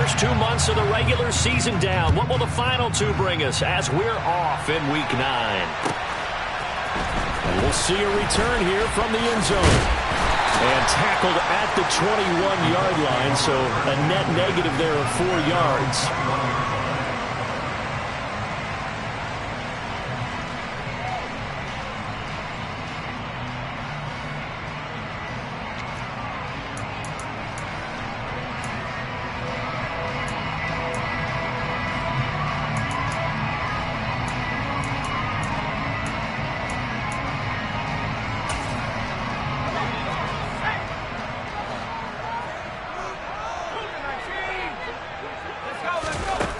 First 2 months of the regular season down. What will the final two bring us as we're off in Week 9? And we'll see a return here from the end zone. And tackled at the 21-yard line, so a net negative there of 4 yards.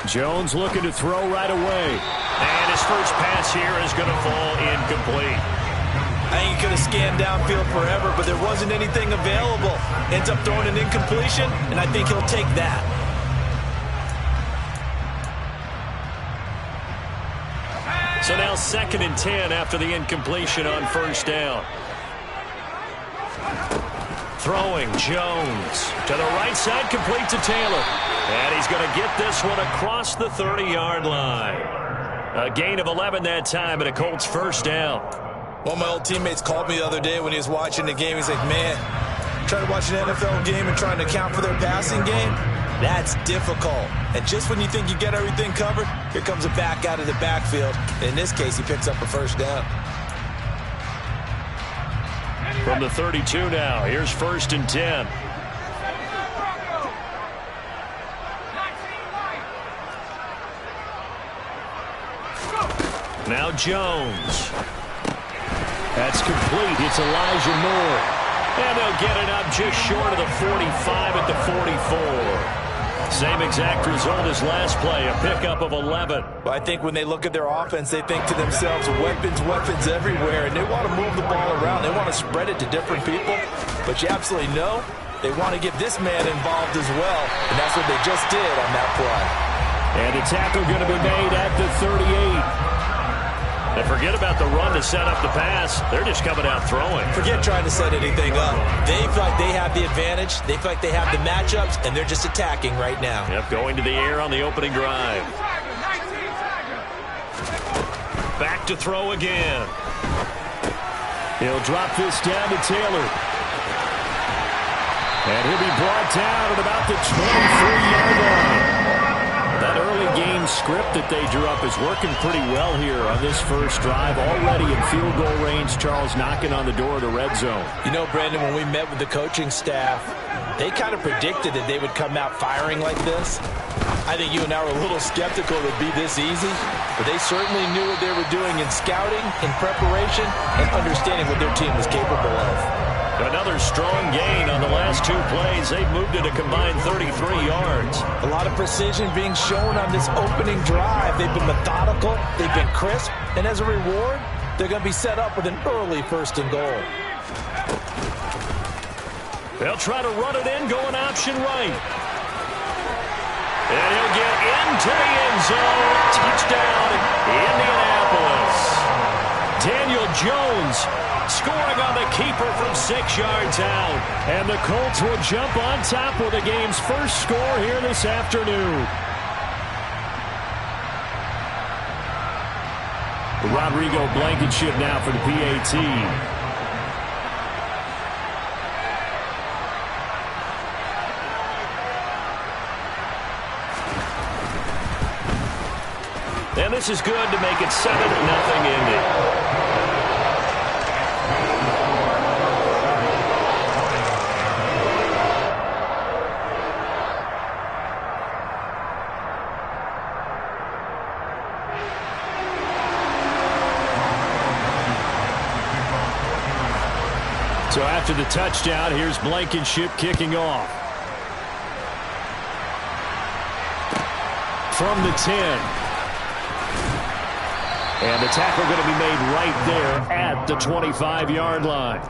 Jones looking to throw right away. And his first pass here is going to fall incomplete. I think he could have scanned downfield forever, but there wasn't anything available. Ends up throwing an incompletion, and I think he'll take that. So now 2nd and 10 after the incompletion on first down. Throwing Jones to the right side, complete to Taylor. And he's going to get this one across the 30-yard line. A gain of 11 that time and a Colts first down. One of my old teammates called me the other day when he was watching the game. He's like, man, trying to watch an NFL game and trying to account for their passing game, that's difficult. And just when you think you get everything covered, here comes a back out of the backfield. And in this case, he picks up a first down. From the 32 now, here's 1st and 10. Now Jones. That's complete. It's Elijah Moore. And they'll get it up just short of the 45 at the 44. Same exact result as last play, a pickup of 11. But I think when they look at their offense, they think to themselves, weapons, weapons everywhere, and they want to move the ball around. They want to spread it to different people. But you absolutely know they want to get this man involved as well, and that's what they just did on that play. And the tackle going to be made at the 38. And forget about the run to set up the pass. They're just coming out throwing. Forget trying to set anything up. They feel like they have the advantage. They feel like they have the matchups, and they're just attacking right now. Yep, going to the air on the opening drive. Back to throw again. He'll drop this down to Taylor. And he'll be brought down at about the 23-yard line. That early game script that they drew up is working pretty well here on this first drive. Already in field goal range, Charles knocking on the door of the red zone. You know, Brandon, when we met with the coaching staff, they kind of predicted that they would come out firing like this. I think you and I were a little skeptical it would be this easy, but they certainly knew what they were doing in scouting, in preparation, and understanding what their team was capable of. Another strong gain on the last 2 plays. They've moved it a combined 33 yards. A lot of precision being shown on this opening drive. They've been methodical. They've been crisp. And as a reward, they're going to be set up with an early 1st and goal. They'll try to run it in, going option right. And he'll get into the end zone. Touchdown, Indianapolis. Daniel Jones scoring on the keeper from 6 yards out. And the Colts will jump on top with the game's first score here this afternoon. Rodrigo Blankenship now for the PAT. And this is good to make it 7-0 Indy. So after the touchdown, here's Blankenship kicking off. From the 10. And the tackle going to be made right there at the 25-yard line.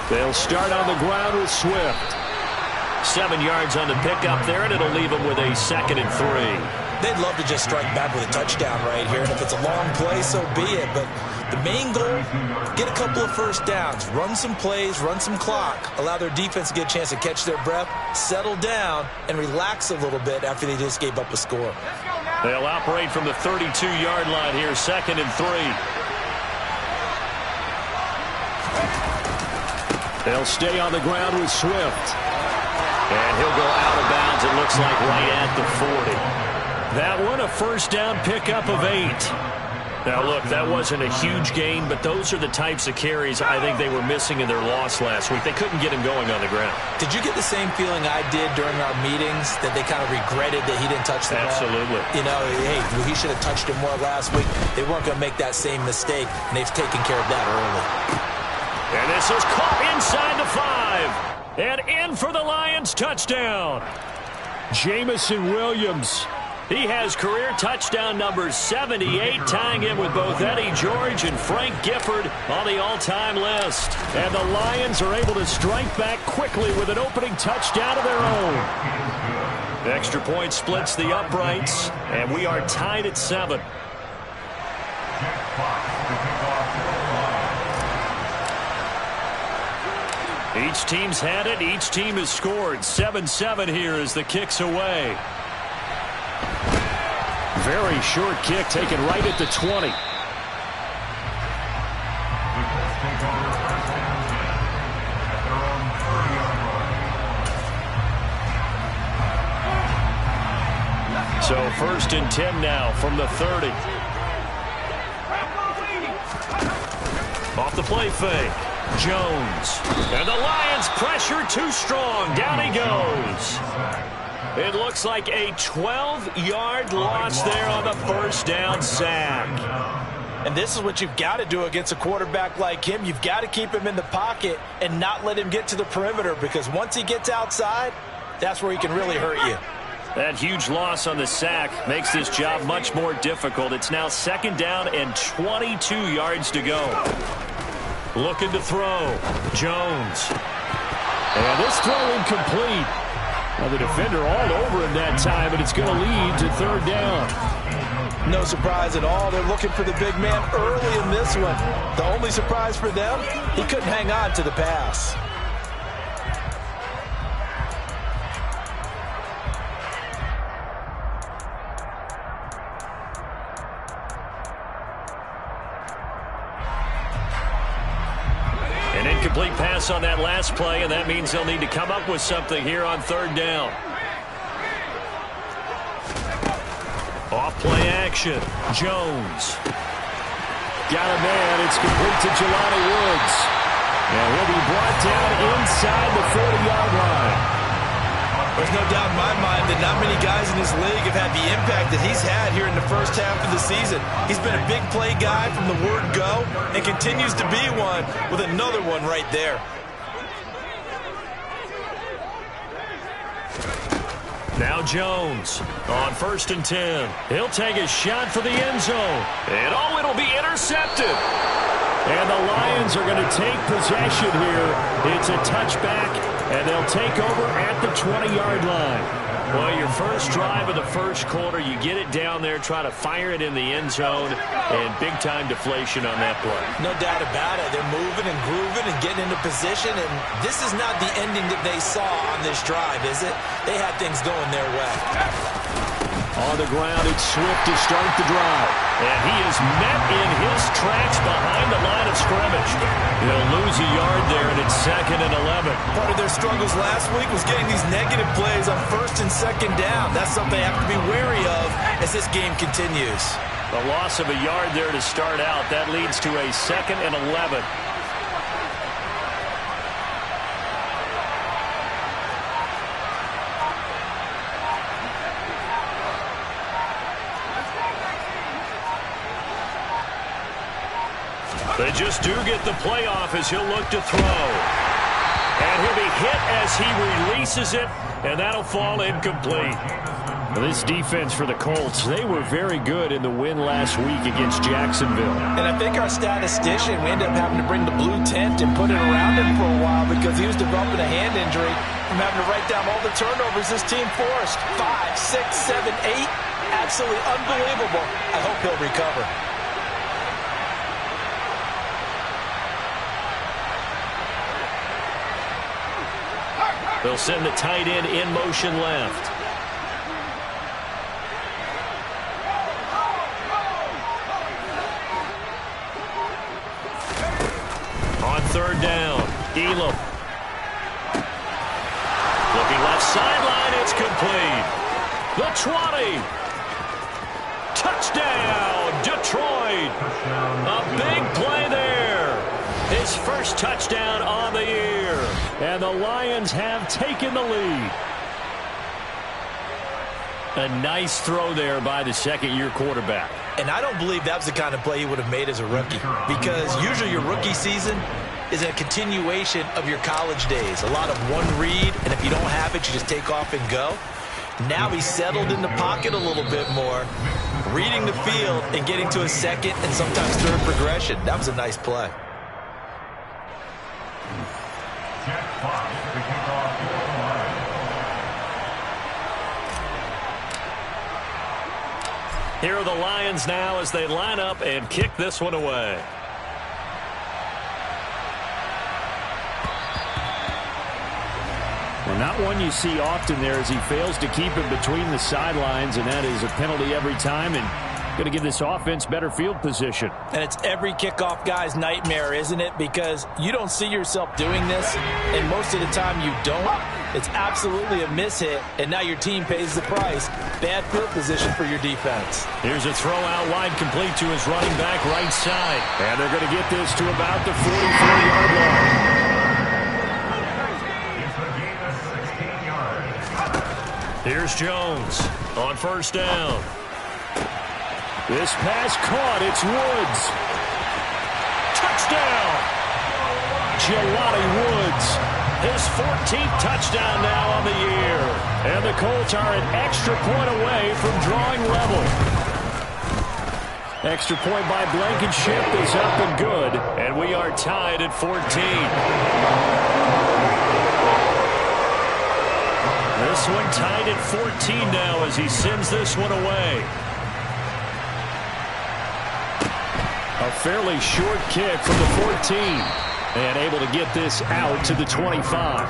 They'll start on the ground with Swift. 7 yards on the pickup there, and it'll leave them with a 2nd and 3. They'd love to just strike back with a touchdown right here, and if it's a long play, so be it. But the main goal, get a couple of first downs, run some plays, run some clock, allow their defense to get a chance to catch their breath, settle down, and relax a little bit after they just gave up a score. They'll operate from the 32-yard line here, 2nd and 3. They'll stay on the ground with Swift. And he'll go out of bounds, it looks like, right at the 40. That one, a first down pickup of 8. Now, look, that wasn't a huge gain, but those are the types of carries I think they were missing in their loss last week. They couldn't get him going on the ground. Did you get the same feeling I did during our meetings, that they kind of regretted that he didn't touch the ball? Absolutely. You know, hey, he should have touched it more last week. They weren't going to make that same mistake, and they've taken care of that early. And this is caught inside the 5. And in for the Lions, touchdown. Jamison Williams. He has career touchdown number 78, tying him with both Eddie George and Frank Gifford on the all-time list. And the Lions are able to strike back quickly with an opening touchdown of their own. The extra point splits the uprights, and we are tied at 7. Each team's had it. Each team has scored. 7-7 here as the kick's away. Very short kick taken right at the 20. So 1st and 10 now from the 30. Off the play fake. Jones. And the Lions pressure too strong. Down he goes. It looks like a 12-yard loss there on the first down sack. And this is what you've got to do against a quarterback like him. You've got to keep him in the pocket and not let him get to the perimeter, because once he gets outside, that's where he can really hurt you. That huge loss on the sack makes this job much more difficult. It's now 2nd down and 22 yards to go. Looking to throw. Jones. And this throw incomplete. Well, the defender all over him that time, but it's going to lead to 3rd down. No surprise at all. They're looking for the big man early in this one. The only surprise for them, he couldn't hang on to the pass. An incomplete pass on that last play, and that means they'll need to come up with something here on 3rd down. Off play action. Jones. Got a man. It's complete to Jelani Woods. And he'll be brought down inside the 40-yard line. There's no doubt in my mind that not many guys in this league have had the impact that he's had here in the first half of the season. He's been a big play guy from the word go and continues to be one with another one right there. Now Jones on 1st and 10. He'll take a shot for the end zone. And it'll be intercepted. And the Lions are going to take possession here. It's a touchback, and they'll take over at the 20-yard line. Well, your first drive of the first quarter, you get it down there, try to fire it in the end zone, and big-time deflation on that play. No doubt about it. They're moving and grooving and getting into position, and this is not the ending that they saw on this drive, is it? They had things going their way. On the ground, it's Swift to start the drive. And he is met in his tracks behind the line of scrimmage. He'll lose a yard there, and it's 2nd and 11. Part of their struggles last week was getting these negative plays on 1st and 2nd down. That's something they have to be wary of as this game continues. The loss of a yard there to start out. That leads to a 2nd and 11. They just do get the playoff as he'll look to throw. And he'll be hit as he releases it, and that'll fall incomplete. This defense for the Colts, they were very good in the win last week against Jacksonville. And I think our statistician, we ended up having to bring the blue tent and put it around him for a while because he was developing a hand injury from having to write down all the turnovers this team forced. 5, 6, 7, 8. Absolutely unbelievable. I hope he'll recover. They'll send the tight end in motion left. On third down, Elam. Looking left sideline, it's complete. The 20. Touchdown, Detroit. A big play there. His first touchdown on the year. And the Lions have taken the lead. A nice throw there by the second-year quarterback. And I don't believe that was the kind of play he would have made as a rookie, because usually your rookie season is a continuation of your college days. A lot of one read, and if you don't have it, you just take off and go. Now he's settled in the pocket a little bit more, reading the field and getting to a second and sometimes third progression. That was a nice play. Here are the Lions now as they line up and kick this one away. Well, not one you see often there as he fails to keep it between the sidelines, and that is a penalty every time and going to give this offense better field position. And it's every kickoff guy's nightmare, isn't it? Because you don't see yourself doing this, and most of the time you don't. It's absolutely a mishit, and now your team pays the price. Bad field position for your defense. Here's a throw out wide, complete to his running back right side. And they're going to get this to about the 44-yard line. Here's Jones on first down. This pass caught. It's Woods. Touchdown! Jelani Woods. His 14th touchdown now on the year. And the Colts are an extra point away from drawing level. Extra point by Blankenship is up and good. And we are tied at 14. This one tied at 14 now as he sends this one away. A fairly short kick from the 14. And able to get this out to the 25.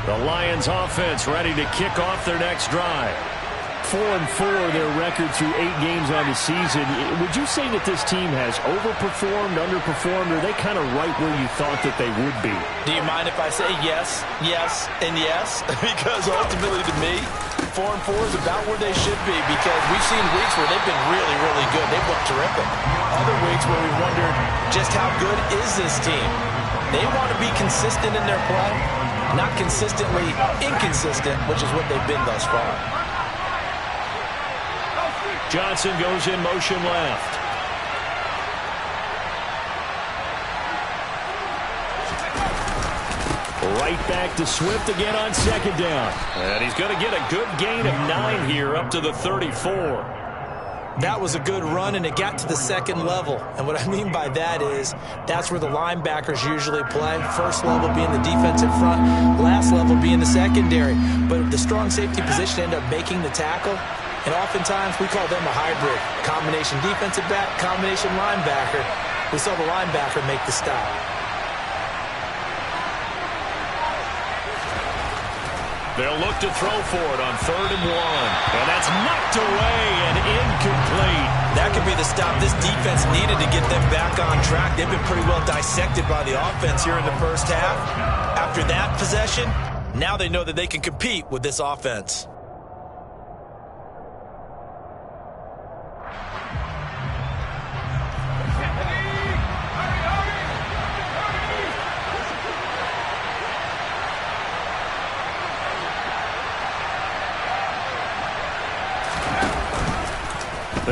The Lions offense ready to kick off their next drive. 4-4 their record through 8 games on the season. Would you say that this team has overperformed, underperformed, or are they kind of right where you thought that they would be? Do you mind if I say yes, yes, and yes? Because ultimately to me, 4-4 is about where they should be, because we've seen weeks where they've been really, really good. They've looked terrific. Other weeks where we wondered just how good is this team? They want to be consistent in their play, not consistently inconsistent, which is what they've been thus far. Johnson goes in motion left. Right back to Swift again on second down. And he's going to get a good gain of 9 here up to the 34. That was a good run, and it got to the second level. And what I mean by that is that's where the linebackers usually play. First level being the defensive front, last level being the secondary. But the strong safety position ended up making the tackle. And oftentimes we call them a hybrid. Combination defensive back, combination linebacker. We saw the linebacker make the stop. They'll look to throw for it on 3rd and 1. And that's knocked away and incomplete. That could be the stop this defense needed to get them back on track. They've been pretty well dissected by the offense here in the first half. After that possession, now they know that they can compete with this offense.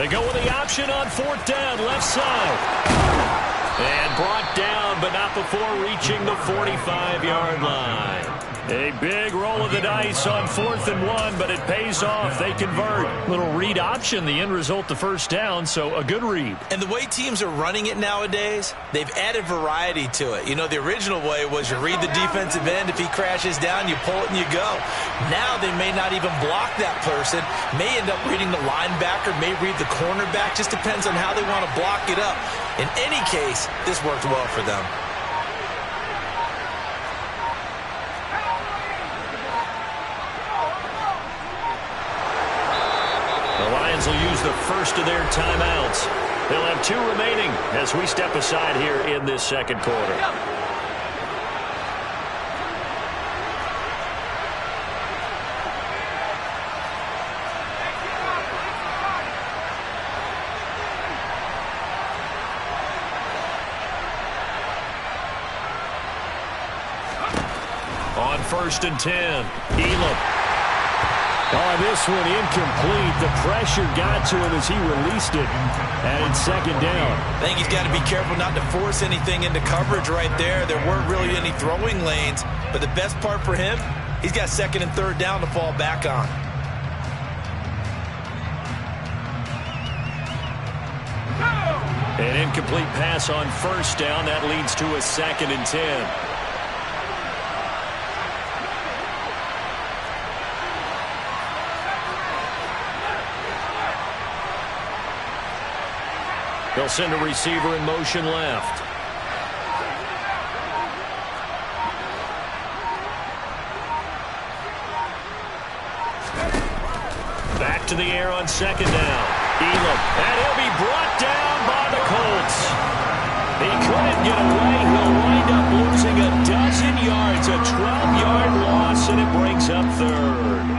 They go with the option on 4th down, left side. And brought down, but not before reaching the 45-yard line. A big roll of the dice on 4th and 1, but it pays off. They convert. Little read option, the end result, the first down, so a good read. And the way teams are running it nowadays, they've added variety to it. You know, the original way was you read the defensive end. If he crashes down, you pull it and you go. Now they may not even block that person, may end up reading the linebacker, may read the cornerback. Just depends on how they want to block it up. In any case, this worked well for them. The Lions will use the first of their timeouts. They'll have 2 remaining as we step aside here in this second quarter. On 1st and 10, Elam. Oh, this one incomplete. The pressure got to him as he released it. And it's 2nd down. I think he's got to be careful not to force anything into coverage right there. There weren't really any throwing lanes. But the best part for him, he's got 2nd and 3rd down to fall back on. An incomplete pass on 1st down. That leads to a 2nd and 10. They'll send a receiver in motion left. Back to the air on 2nd down. Elam. And he'll be brought down by the Colts. He couldn't get away. He'll wind up losing a dozen yards. A 12-yard loss, and it brings up 3rd.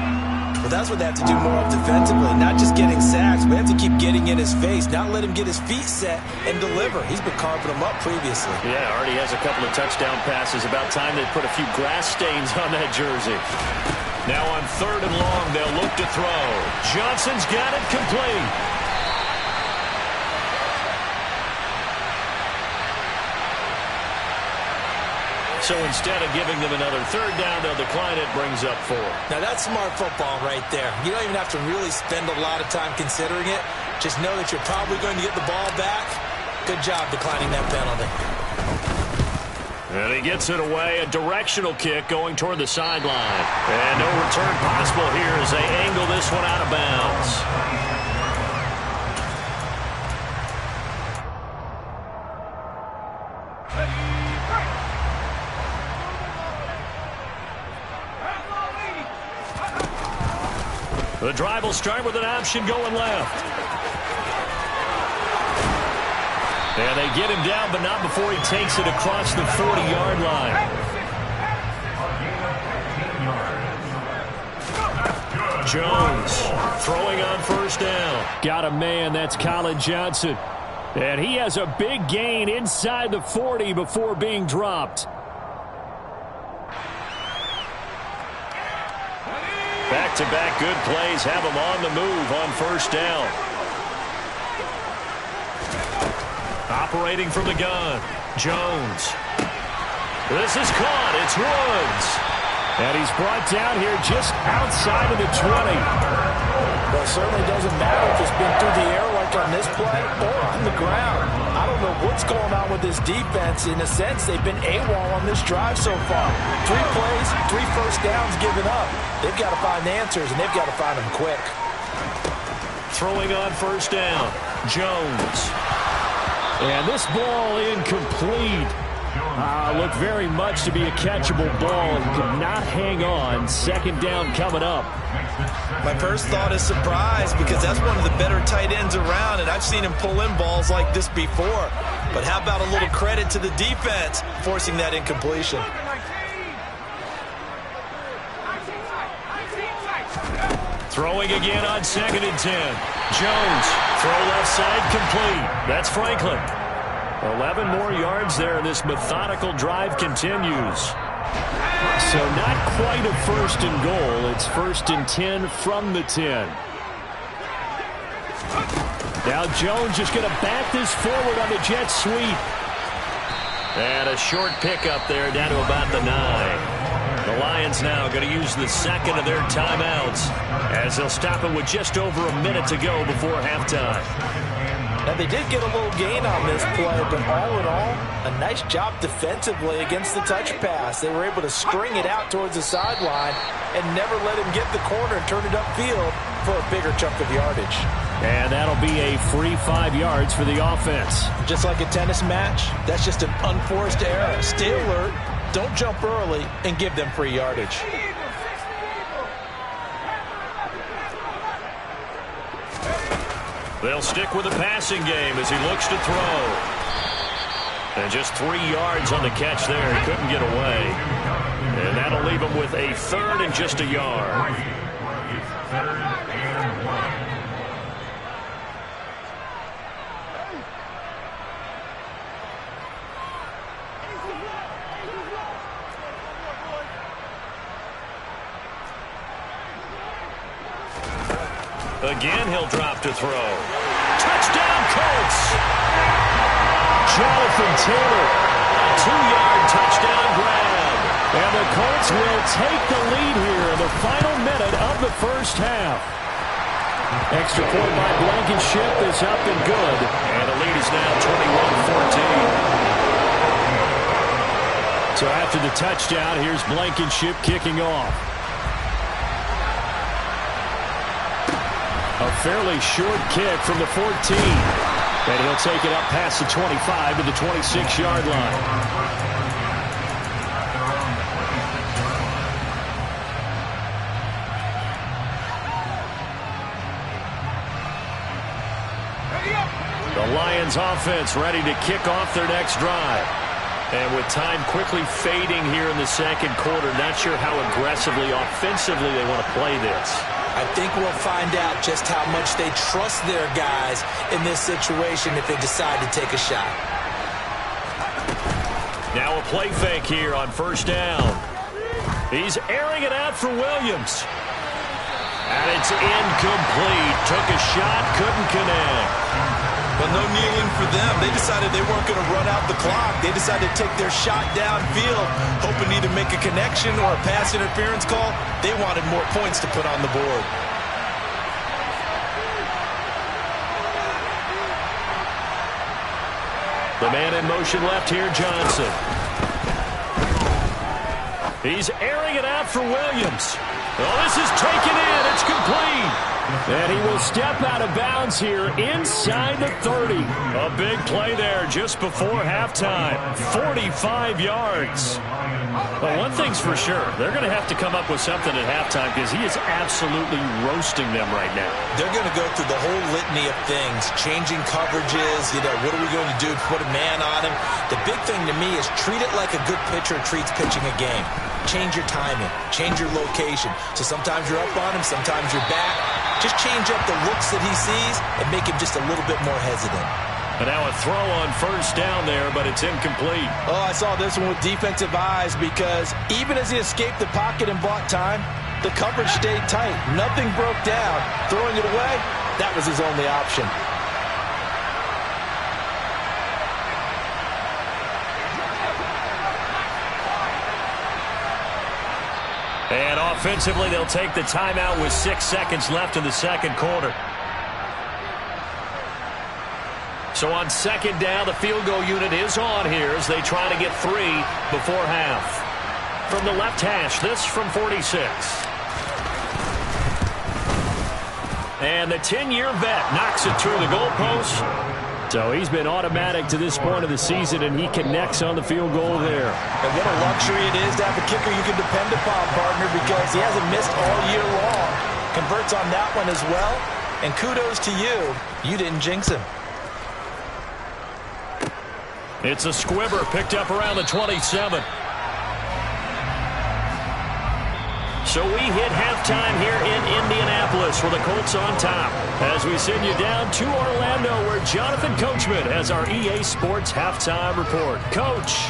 Well, that's what they have to do more of defensively. Not just getting sacks, but have to keep getting in his face. Not let him get his feet set and deliver. He's been carving them up previously. Yeah, already has a couple of touchdown passes. About time they put a few grass stains on that jersey. Now on 3rd and long, they'll look to throw. Johnson's got it complete. So instead of giving them another 3rd down, they'll decline it, brings up 4. Now that's smart football right there. You don't even have to really spend a lot of time considering it. Just know that you're probably going to get the ball back. Good job declining that penalty. And he gets it away, a directional kick going toward the sideline. And no return possible here as they angle this one out of bounds. The drive will start with an option going left. And they get him down, but not before he takes it across the 40-yard line. Jones throwing on 1st down. Got a man, that's Colin Johnson. And he has a big gain inside the 40 before being dropped. Back-to-back good plays have him on the move on 1st down. Operating from the gun, Jones. This is caught. It's Woods. And he's brought down here just outside of the 20. Well, it certainly doesn't matter if it's been through the air like on this play or on the ground. I don't know what's going on with this defense. In a sense, they've been AWOL on this drive so far. 3 plays, 3 first downs given up. They've got to find answers, and they've got to find them quick. Throwing on 1st down, Jones. And this ball incomplete. Looked very much to be a catchable ball. He could not hang on. 2nd down coming up. My first thought is surprise because that's one of the better tight ends around, and I've seen him pull in balls like this before. But how about a little credit to the defense forcing that incompletion? Throwing again on 2nd and 10. Jones, throw left side complete. That's Franklin. 11 more yards there. This methodical drive continues. So not quite a 1st and goal. It's 1st and 10 from the 10. Now Jones just going to back this forward on the jet sweep. And a short pickup there down to about the 9. The Lions now going to use the second of their timeouts as they'll stop it with just over a minute to go before halftime. Now, they did get a little gain on this play, but all in all, a nice job defensively against the touch pass. They were able to string it out towards the sideline and never let him get the corner and turn it upfield for a bigger chunk of yardage. And that'll be a free 5 yards for the offense. Just like a tennis match, that's just an unforced error. Stay alert, don't jump early, and give them free yardage. They'll stick with the passing game as he looks to throw. And just 3 yards on the catch there. He couldn't get away. And that'll leave him with a third and just a yard. Again, he'll drop to throw. Touchdown, Colts! Jonathan Taylor. 2-yard touchdown grab. And the Colts will take the lead here in the final minute of the first half. Extra point by Blankenship is up and good. And the lead is now 21-14. So after the touchdown, here's Blankenship kicking off. A fairly short kick from the 14. And he'll take it up past the 25 to the 26-yard line. The Lions offense ready to kick off their next drive. And with time quickly fading here in the second quarter, not sure how aggressively, offensively they want to play this. I think we'll find out just how much they trust their guys in this situation if they decide to take a shot. Now a play fake here on first down. He's airing it out for Williams. And it's incomplete. Took a shot, couldn't connect. But no kneeling for them. They decided they weren't going to run out the clock. They decided to take their shot downfield, hoping to either make a connection or a pass interference call. They wanted more points to put on the board. The man in motion left here, Johnson. He's airing it out for Williams. Oh, this is taken in. It's complete. And he will step out of bounds here inside the 30. A big play there just before halftime. 45 yards. Well, one thing's for sure. They're going to have to come up with something at halftime because he is absolutely roasting them right now. They're going to go through the whole litany of things, changing coverages, what are we going to do to put a man on him? The big thing to me is treat it like a good pitcher treats pitching a game. Change your timing, change your location. So sometimes you're up on him, sometimes you're back. Just change up the looks that he sees and make him just a little bit more hesitant. And now a throw on first down there, but it's incomplete. Oh, I saw this one with defensive eyes because even as he escaped the pocket and bought time, the coverage stayed tight. Nothing broke down. Throwing it away, that was his only option. And offensively, they'll take the timeout with 6 seconds left in the second quarter. So on second down, the field goal unit is on here as they try to get 3 before half. From the left hash, this from 46. And the 10-year vet knocks it through the goalpost. So he's been automatic to this point of the season, and he connects on the field goal there. And what a luxury it is to have a kicker you can depend upon, partner, because he hasn't missed all year long. Converts on that one as well. And kudos to you. You didn't jinx him. It's a squibber picked up around the 27. So we hit halftime here in Indianapolis with the Colts on top as we send you down to Orlando where Jonathan Coachman has our EA Sports halftime report. Coach.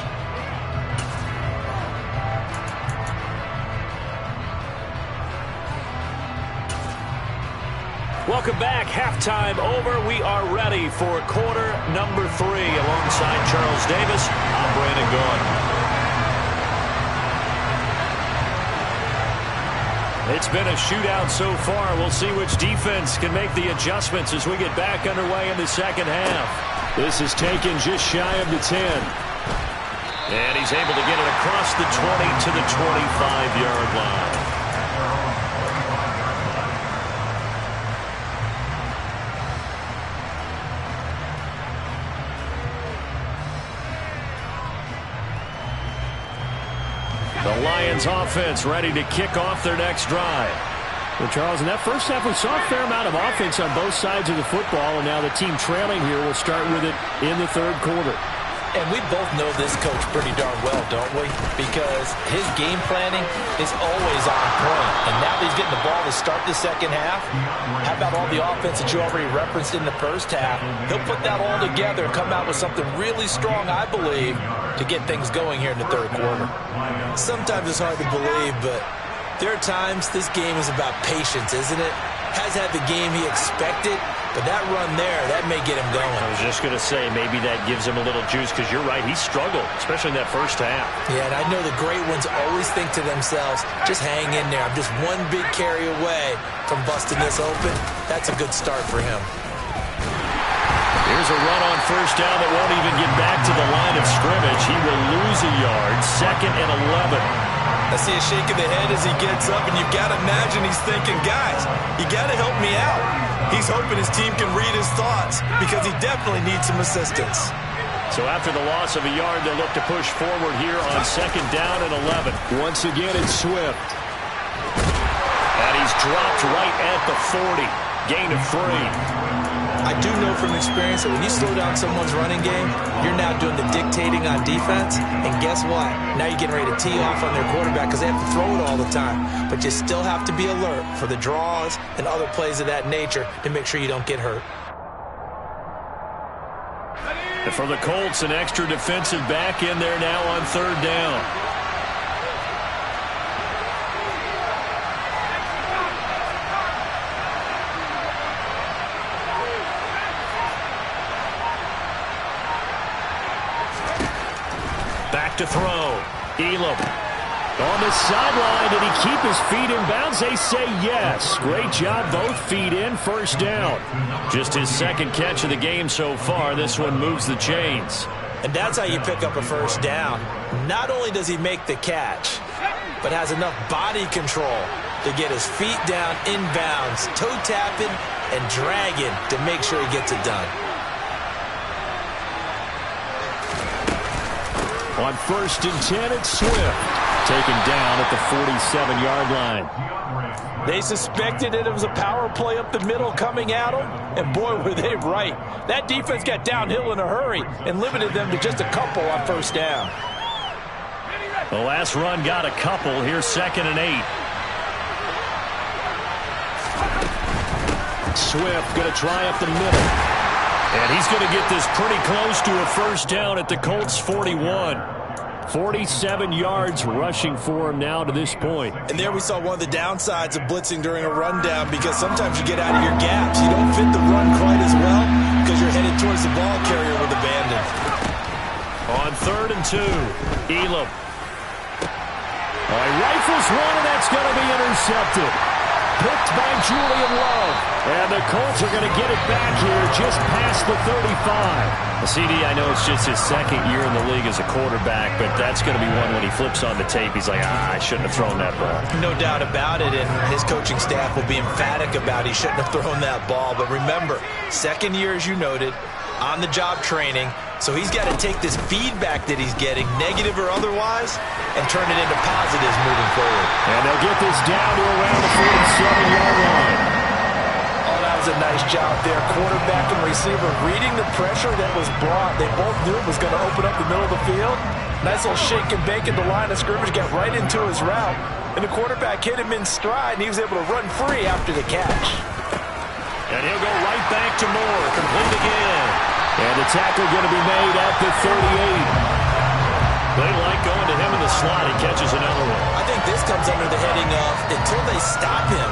Welcome back. Halftime over. We are ready for quarter number 3. Alongside Charles Davis, I'm Brandon Gaudin. It's been a shootout so far. We'll see which defense can make the adjustments as we get back underway in the second half. This is taken just shy of the 10. And he's able to get it across the 20 to the 25-yard line. The Lions offense ready to kick off their next drive. Well, Charles, in that first half, we saw a fair amount of offense on both sides of the football, and now the team trailing here will start with it in the third quarter. And we both know this coach pretty darn well, don't we? Because his game planning is always on point. And now that he's getting the ball to start the second half, how about all the offense that you already referenced in the first half? He'll put that all together and come out with something really strong, I believe, to get things going here in the third quarter. Sometimes it's hard to believe, but there are times this game is about patience, isn't it? Has had the game he expected, but that run there, that may get him going. I was just going to say, maybe that gives him a little juice, because you're right, he struggled, especially in that first half. Yeah, and I know the great ones always think to themselves, just hang in there. I'm just one big carry away from busting this open. That's a good start for him. Here's a run on first down that won't even get back to the line of scrimmage. He will lose a yard, 2nd and 11. I see a shake of the head as he gets up, and you've got to imagine he's thinking, guys, you got to help me out. He's hoping his team can read his thoughts because he definitely needs some assistance. So after the loss of a yard, they'll look to push forward here on 2nd down and 11. Once again, it's Swift. And he's dropped right at the 40. Gain of 3. I do know from experience that when you slow down someone's running game, you're now doing the dictating on defense. And guess what? Now you're getting ready to tee off on their quarterback because they have to throw it all the time. But you still have to be alert for the draws and other plays of that nature to make sure you don't get hurt. And for the Colts, an extra defensive back in there now on 3rd down. Back to throw. Elam on the sideline. Did he keep his feet in bounds? They say yes. Great job. Both feet in. 1st down. Just his 2nd catch of the game so far. This one moves the chains. And that's how you pick up a 1st down. Not only does he make the catch, but has enough body control to get his feet down in bounds, toe tapping and dragging to make sure he gets it done. On 1st and 10, it's Swift. Taken down at the 47-yard line. They suspected it was a power play up the middle coming at them, and boy, were they right. That defense got downhill in a hurry and limited them to just a couple on 1st down. The last run got a couple. Here's 2nd and 8. Swift going to try up the middle. And he's going to get this pretty close to a 1st down at the Colts 41. 47 yards rushing for him now to this point. And there we saw one of the downsides of blitzing during a rundown, because sometimes you get out of your gaps. You don't fit the run quite as well because you're headed towards the ball carrier with abandon. On 3rd and 2, Elam. Rifles one, and that's going to be intercepted. Picked by Julian Love. And the Colts are going to get it back here just past the 35. CD, I know it's just his 2nd year in the league as a quarterback, but that's going to be one when he flips on the tape, he's like, I shouldn't have thrown that ball. No doubt about it, and his coaching staff will be emphatic about he shouldn't have thrown that ball. But remember, 2nd year, as you noted, on-the-job training, so he's got to take this feedback that he's getting, negative or otherwise, and turn it into positives moving forward. And they'll get this down to around the 47-yard line. Oh, that was a nice job there. Quarterback and receiver reading the pressure that was brought. They both knew it was going to open up the middle of the field. Nice little shake and bake at the line of scrimmage, got right into his route, and the quarterback hit him in stride, and he was able to run free after the catch. And he'll go right back to Moore, complete again. And the tackle going to be made at the 38. They like going to him in the slot. He catches another one. I think this comes under the heading of, until they stop him,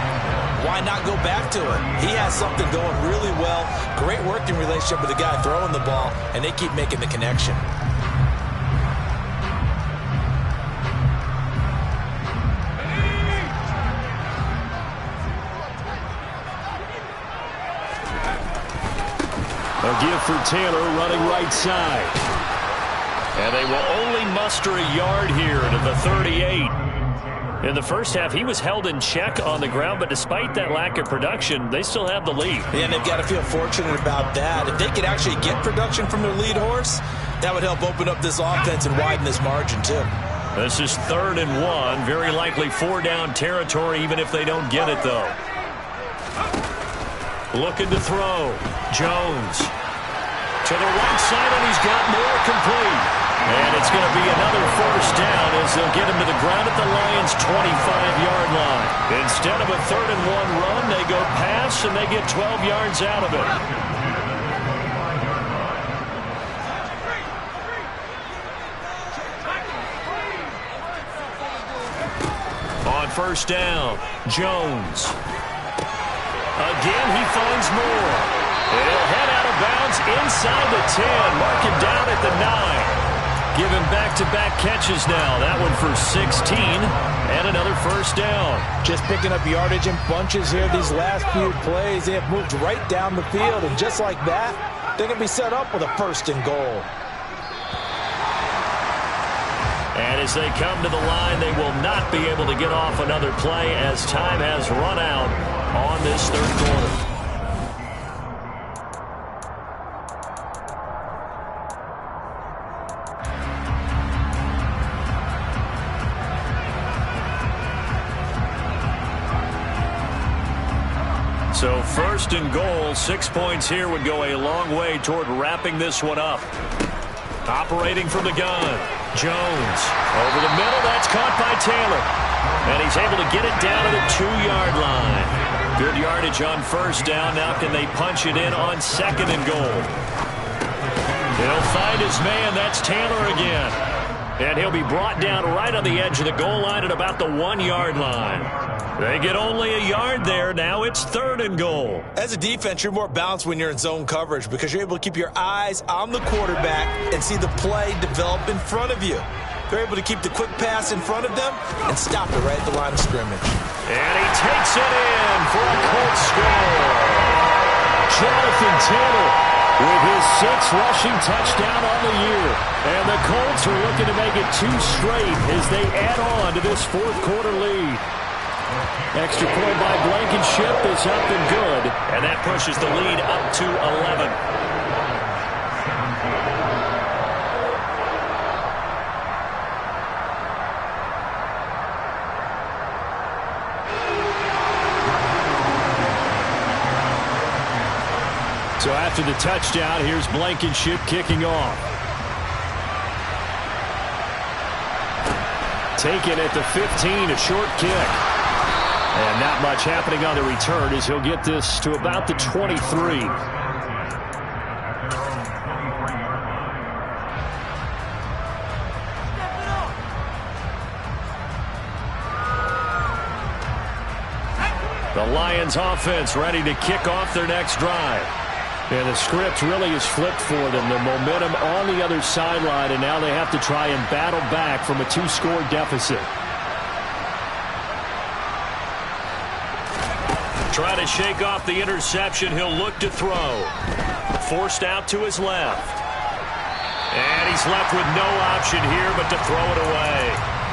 why not go back to it? He has something going really well. Great working relationship with the guy throwing the ball, and they keep making the connection. A give for Taylor running right side. And they will only muster a yard here to the 38. In the first half, he was held in check on the ground, but despite that lack of production, they still have the lead. Yeah, and they've got to feel fortunate about that. If they could actually get production from their lead horse, that would help open up this offense and widen this margin, too. This is 3rd and 1. Very likely 4-down territory, even if they don't get it, though. Looking to throw. Jones. To the right side, and he's got more complete. And it's going to be another 1st down as they'll get him to the ground at the Lions' 25-yard line. Instead of a 3rd and 1 run, they go pass, and they get 12 yards out of it. On 1st down, Jones. Again, he finds more. And he'll head out of bounds inside the 10. Mark him down at the 9. Give him back-to-back catches now. That one for 16 and another 1st down. Just picking up yardage in bunches here these last few plays. They have moved right down the field, and just like that, they're going to be set up with a 1st and goal. And as they come to the line, they will not be able to get off another play as time has run out on this 3rd quarter. So 1st and goal, 6 points here would go a long way toward wrapping this one up. Operating from the gun, Jones. Over the middle, that's caught by Taylor. And he's able to get it down to the 2-yard line. Good yardage on 1st down. Now can they punch it in on 2nd and goal? He'll find his man. That's Taylor again. And he'll be brought down right on the edge of the goal line at about the 1-yard line. They get only a yard there. Now it's 3rd and goal. As a defense, you're more balanced when you're in zone coverage because you're able to keep your eyes on the quarterback and see the play develop in front of you. They're able to keep the quick pass in front of them and stop it right at the line of scrimmage. And he takes it in for a Colts score. Jonathan Taylor with his 6th rushing touchdown on the year. And the Colts are looking to make it 2 straight as they add on to this 4th quarter lead. Extra point by Blankenship is up and good. And that pushes the lead up to 11. So after the touchdown, here's Blankenship kicking off. Taken at the 15, a short kick. And not much happening on the return as he'll get this to about the 23. The Lions offense ready to kick off their next drive. And the script really is flipped for them. The momentum on the other sideline, and now they have to try and battle back from a 2-score deficit. Try to shake off the interception. He'll look to throw. Forced out to his left. And he's left with no option here but to throw it away.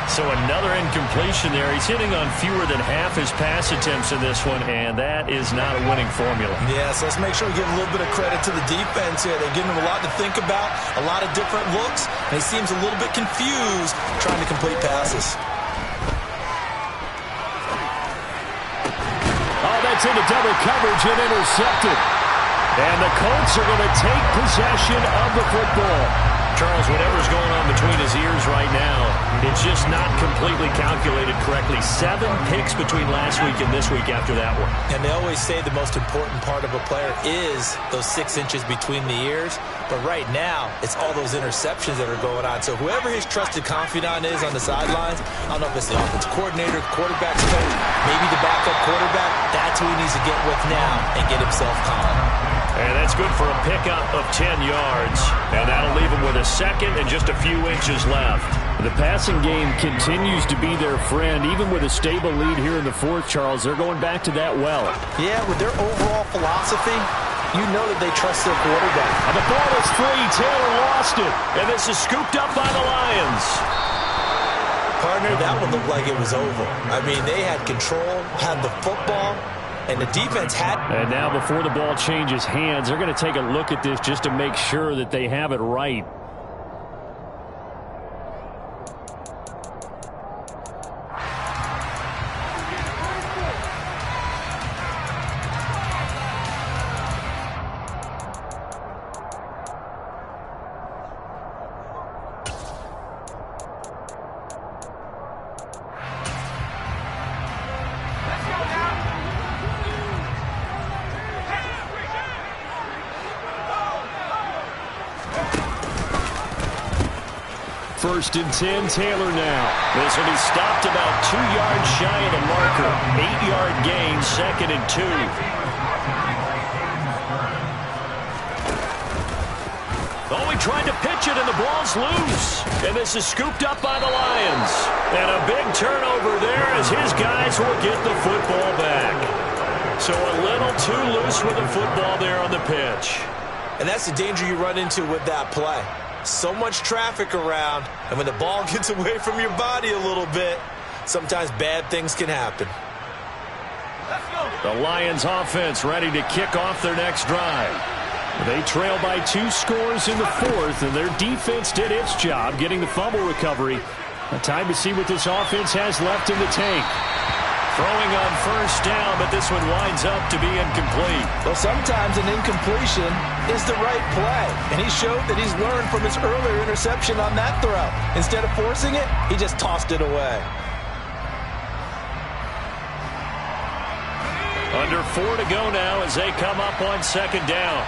So another incompletion there. He's hitting on fewer than half his pass attempts in this one, and that is not a winning formula. Yeah, so let's make sure we give a little bit of credit to the defense here. They're giving him a lot to think about, a lot of different looks, and he seems a little bit confused trying to complete passes. That's into double coverage and intercepted. And the Colts are going to take possession of the football. Charles, whatever's going on between his ears right now, it's just not completely calculated correctly. 7 picks between last week and this week after that one. And they always say the most important part of a player is those 6 inches between the ears. But right now, it's all those interceptions that are going on. So whoever his trusted confidant is on the sidelines, I don't know if it's the offensive coordinator, quarterback's coach, maybe the backup quarterback, that's who with now and get himself calm. And that's good for a pickup of 10 yards. And that'll leave him with a second and just a few inches left. The passing game continues to be their friend. Even with a stable lead here in the fourth, Charles, they're going back to that well. Yeah, with their overall philosophy, you know that they trust their quarterback. And the ball is free. Taylor lost it. And this is scooped up by the Lions. Partner, that one looked like it was over. I mean, they had control, had the football, and the defense had... And now before the ball changes hands, they're going to take a look at this just to make sure that they have it right. First and 10, Taylor now. This will be stopped about 2 yards shy of the marker. 8-yard gain, 2nd and 2. Oh, he tried to pitch it, and the ball's loose. And this is scooped up by the Lions. And a big turnover there as his guys will get the football back. So a little too loose with the football there on the pitch. And that's the danger you run into with that play. So much traffic around, and when the ball gets away from your body a little bit, sometimes bad things can happen. The Lions offense ready to kick off their next drive. They trail by 2 scores in the fourth, and their defense did its job getting the fumble recovery. A time to see what this offense has left in the tank. Throwing on first down, but this one winds up to be incomplete. Well, sometimes an incompletion is the right play, and he showed that he's learned from his earlier interception on that throw. Instead of forcing it, he just tossed it away. Under 4 to go now as they come up on second down.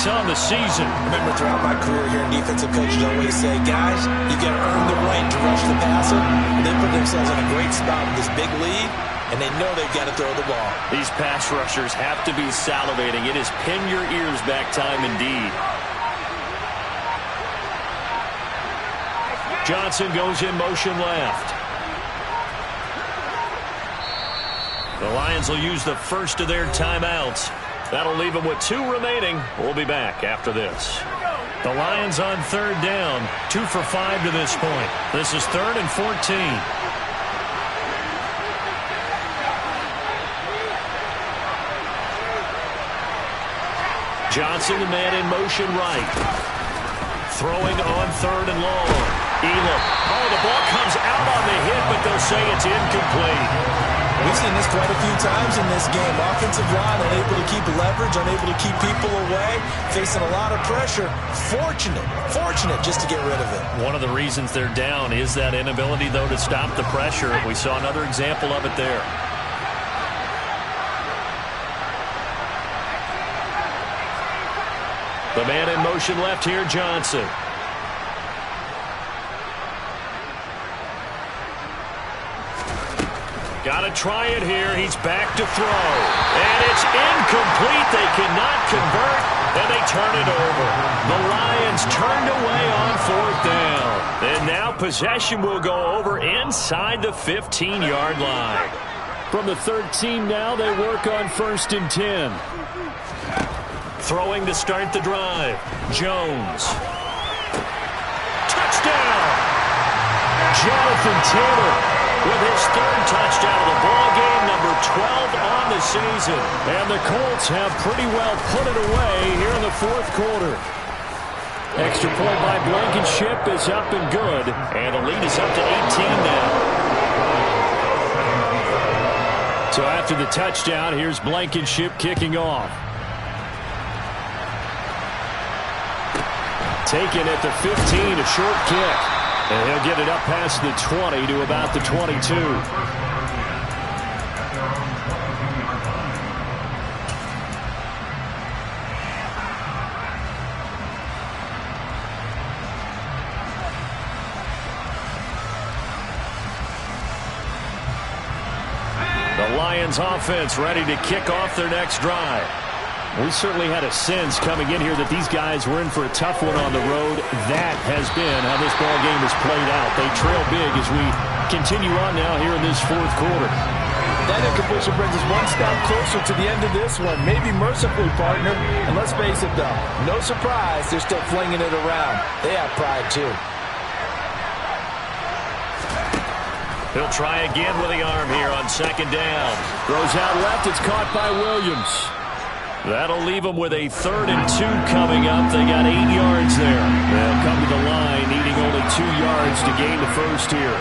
On the season. Remember, throughout my career here, defensive coaches always say, guys, you got to earn the right to rush the passer. And they put themselves in a great spot with this big lead, and they know they've got to throw the ball. These pass rushers have to be salivating. It is pin your ears back time indeed. Johnson goes in motion left. The Lions will use the first of their timeouts. That'll leave them with 2 remaining. We'll be back after this. The Lions on third down. 2 for 5 to this point. This is 3rd and 14. Johnson, the man in motion right. Throwing on 3rd and long. Elam. Oh, the ball comes out on the hit, but they'll say it's incomplete. We've seen this quite a few times in this game. Offensive line unable to keep leverage, unable to keep people away, facing a lot of pressure. Fortunate just to get rid of it. One of the reasons they're down is that inability, though, to stop the pressure. We saw another example of it there. The man in motion left here, Johnson. Got to try it here. He's back to throw. And it's incomplete. They cannot convert, and they turn it over. The Lions turned away on 4th down. And now possession will go over inside the 15-yard line. From the 13 now, they work on 1st and 10. Throwing to start the drive. Jones. Touchdown! Jonathan Taylor with his 3rd touchdown of the ball game, number 12 on the season. And the Colts have pretty well put it away here in the 4th quarter. Extra point by Blankenship is up and good. And the lead is up to 18 now. So after the touchdown, here's Blankenship kicking off. Taken at the 15, a short kick. And he'll get it up past the 20 to about the 22. The Lions offense ready to kick off their next drive. We certainly had a sense coming in here that these guys were in for a tough one on the road. That has been how this ball game has played out. They trail big as we continue on now here in this fourth quarter. That incompletion brings us one step closer to the end of this one. Maybe mercifully, partner. And let's face it, though, no surprise, they're still flinging it around. They have pride, too. He'll try again with the arm here on second down. Throws out left. It's caught by Williams. That'll leave them with a 3rd and 2 coming up. They got 8 yards there. They'll come to the line, needing only 2 yards to gain the first here.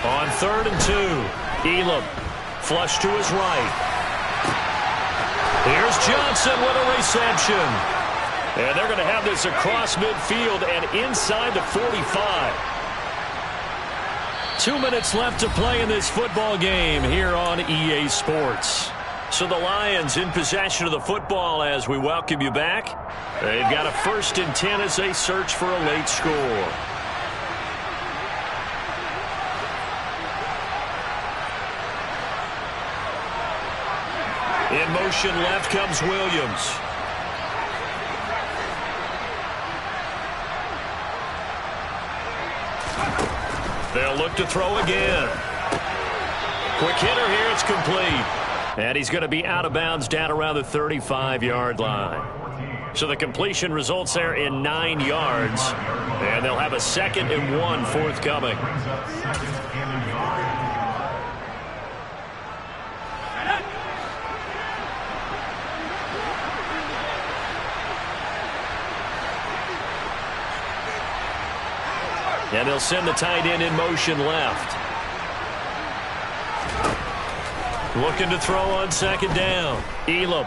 On 3rd and 2, Elam flush to his right. Here's Johnson with a reception. And they're going to have this across midfield and inside the 45. 2 minutes left to play in this football game here on EA Sports. So the Lions in possession of the football as we welcome you back. They've got a 1st and 10 as they search for a late score. In motion left comes Williams. They'll look to throw again. Quick hitter here, it's complete. And he's going to be out of bounds down around the 35-yard line. So the completion results there in 9 yards. And they'll have a 2nd and 1 forthcoming. And they'll send the tight end in motion left. Looking to throw on second down. Elam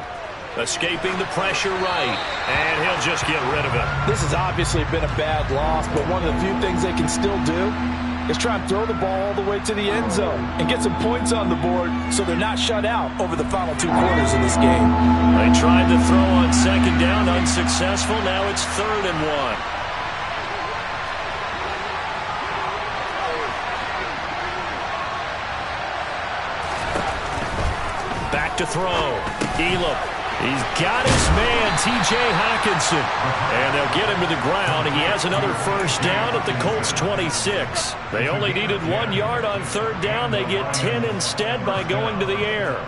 escaping the pressure right. And he'll just get rid of it. This has obviously been a bad loss, but one of the few things they can still do is try and throw the ball all the way to the end zone and get some points on the board so they're not shut out over the final 2 quarters of this game. They tried to throw on second down, unsuccessful. Now it's 3rd and 1. To throw. Elam. He's got his man, T.J. Hockenson. And they'll get him to the ground. He has another 1st down at the Colts 26. They only needed 1 yard on 3rd down. They get 10 instead by going to the air.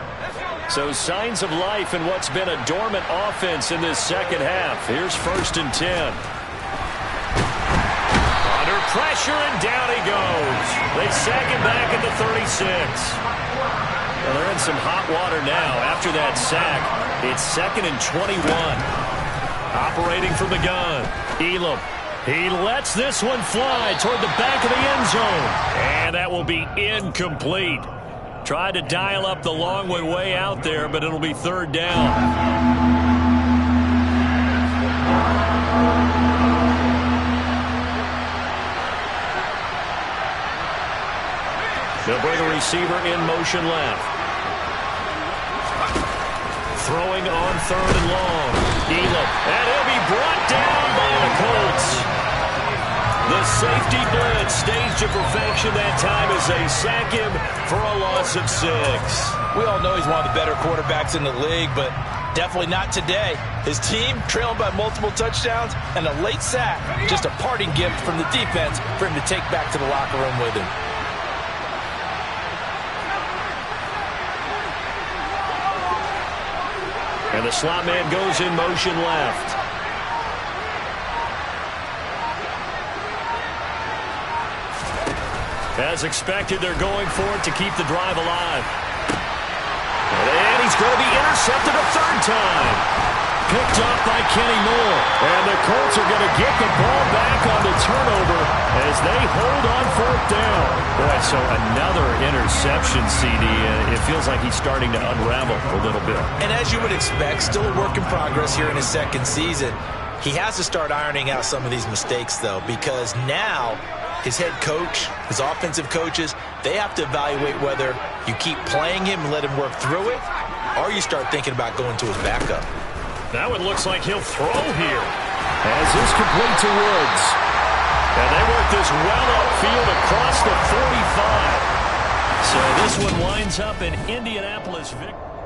So signs of life in what's been a dormant offense in this second half. Here's 1st and 10. Under pressure, and down he goes. They sack him back at the 36. Well, they're in some hot water now. After that sack, it's 2nd and 21. Operating from the gun, Elam. He lets this one fly toward the back of the end zone. And that will be incomplete. Tried to dial up the long one way out there, but it'll be 3rd down. They'll bring a receiver in motion left. Throwing on 3rd and long. Elam. And he'll be brought down by the Colts. The safety blitz staged to perfection that time as they sack him for a loss of 6. We all know he's one of the better quarterbacks in the league, but definitely not today. His team trailing by multiple touchdowns and a late sack. Just a parting gift from the defense for him to take back to the locker room with him. And the slot man goes in motion left. As expected, they're going for it to keep the drive alive. And he's going to be intercepted a 3rd time. Picked off by Kenny Moore. And the Colts are going to get the ball back on the turnover as they hold on 4th down. Boy, so another interception, CD. It feels like he's starting to unravel a little bit. And as you would expect, still a work in progress here in his second season. He has to start ironing out some of these mistakes, though, because now his head coach, his offensive coaches, they have to evaluate whether you keep playing him and let him work through it, or you start thinking about going to his backup. That one looks like he'll throw here. As is complete to Woods. And they work this well upfield across the 45. So this one winds up in Indianapolis victory.